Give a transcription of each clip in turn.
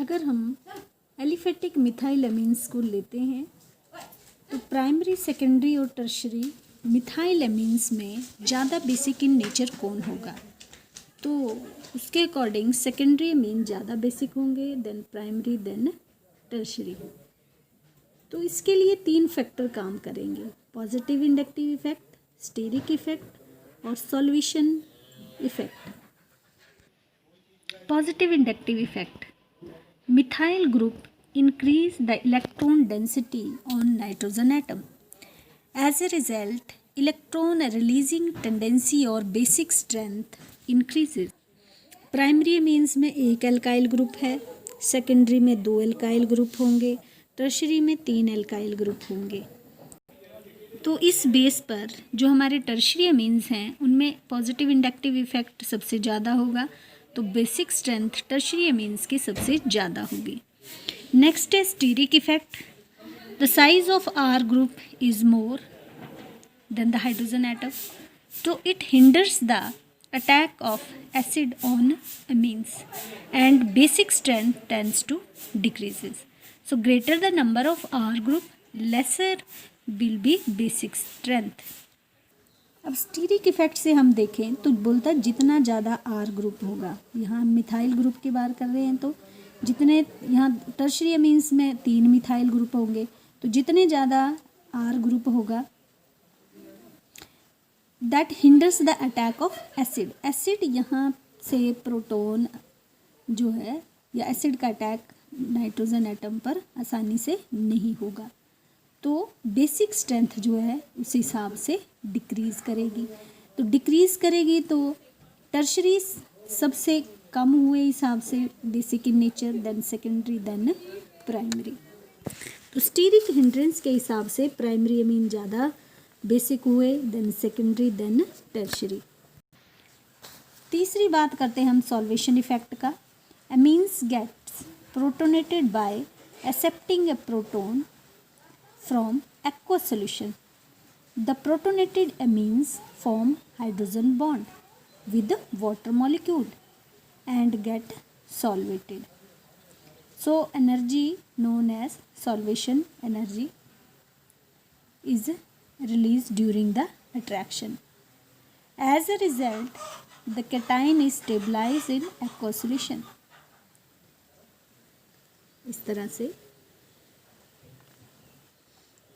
अगर हम aliphatic methyl amines को लेते हैं तो प्राइमरी, सेकेंडरी और टर्शरी मिथाइल एमीन्स में ज़्यादा बेसिक इन नेचर कौन होगा? तो उसके अकॉर्डिंग सेकेंडरी एमीन ज़्यादा बेसिक होंगे, देन प्राइमरी, देन टर्शरी। तो इसके लिए 3 फैक्टर काम करेंगे: positive inductive effect, steric effect और solvation effect. Positive inductive effect: methyl group increase the electron density on nitrogen atom. As a result, electron releasing tendency और basic strength increases. Primary amines में 1 alkyl group है, secondary में 2 alkyl group होंगे, tertiary में 3 alkyl group होंगे। तो इस base पर जो हमारे टर्शरी एमीन्स हैं उनमें पॉजिटिव इंडक्टिव इफेक्ट सबसे ज़्यादा होगा, तो बेसिक स्ट्रेंथ टर्शरी एमीन्स की सबसे ज़्यादा होगी। नेक्स्ट है steric effect. The size of R group is more than the hydrogen atom, तो it hinders the attack of acid on amines and basic strength tends to decreases. So greater the number of R group, lesser will be basic strength. अब steric effect से हम देखें तो बोलता है जितना ज़्यादा आर ग्रुप होगा, यहाँ मिथाइल ग्रुप की बात कर रहे हैं, तो जितने यहाँ टर्शरी एमीन्स में 3 मिथाइल ग्रुप होंगे, तो जितने ज़्यादा आर ग्रुप होगा that hinders the attack of acid. Acid यहाँ से प्रोटॉन जो है या एसिड का अटैक नाइट्रोजन एटम पर आसानी से नहीं होगा, तो बेसिक स्ट्रेंथ जो है उस हिसाब से डिक्रीज़ करेगी। तो डिक्रीज़ करेगी तो टर्शरी सबसे कम हुए हिसाब से basic in nature, then secondary, then primary. तो स्टीरिक हिंड्रेंस के हिसाब से प्राइमरी एमीन ज़्यादा बेसिक हुए, देन सेकेंडरी, देन टर्शरी। तीसरी बात करते हैं हम सॉल्वेशन इफेक्ट का। Amines gets protonated by accepting a proton from aqueous solution. The protonated amines form hydrogen bond with the water molecule and get solvated. So energy known as solvation energy is released during the attraction. As a result, the cation is stabilized in aqueous solution. इस तरह से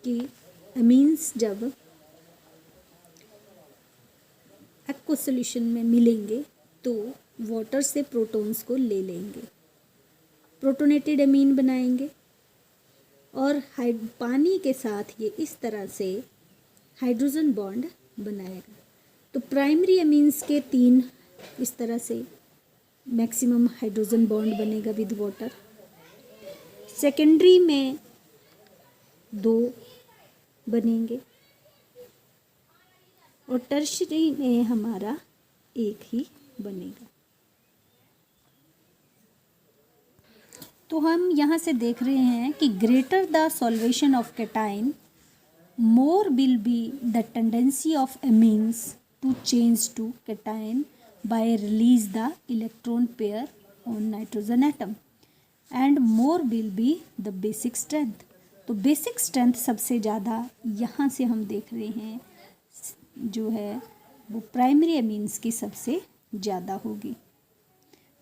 कि amines जब aqueous solution में मिलेंगे तो water से protons को ले लेंगे, प्रोटोनेटेड एमीन बनाएंगे और पानी के साथ ये इस तरह से हाइड्रोजन बॉन्ड बनाएगा। तो प्राइमरी एमीन्स के 3 इस तरह से मैक्सिमम हाइड्रोजन बॉन्ड बनेगा विद वाटर, सेकेंडरी में 2 बनेंगे और टर्शरी में हमारा 1 ही बनेगा। तो हम यहाँ से देख रहे हैं कि greater the solvation of cation, more will be the tendency of amines to change to cation by release the electron pair on nitrogen atom and more will be the basic strength. तो basic strength सबसे ज़्यादा यहाँ से हम देख रहे हैं जो है वो प्राइमरी एमीन्स की सबसे ज़्यादा होगी।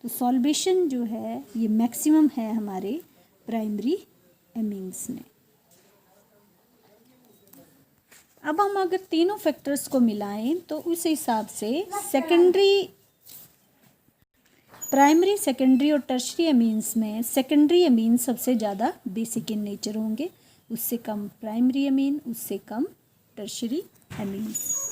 तो सॉल्वेशन जो है ये मैक्सिमम है हमारे प्राइमरी एमीन्स में। अब हम अगर तीनों फैक्टर्स को मिलाएं तो उस हिसाब से प्राइमरी, सेकेंडरी और टर्शरी एमीन्स में सेकेंडरी एमीन सबसे ज़्यादा बेसिक इन नेचर होंगे, उससे कम प्राइमरी एमीन, उससे कम टर्शरी एमीन्स।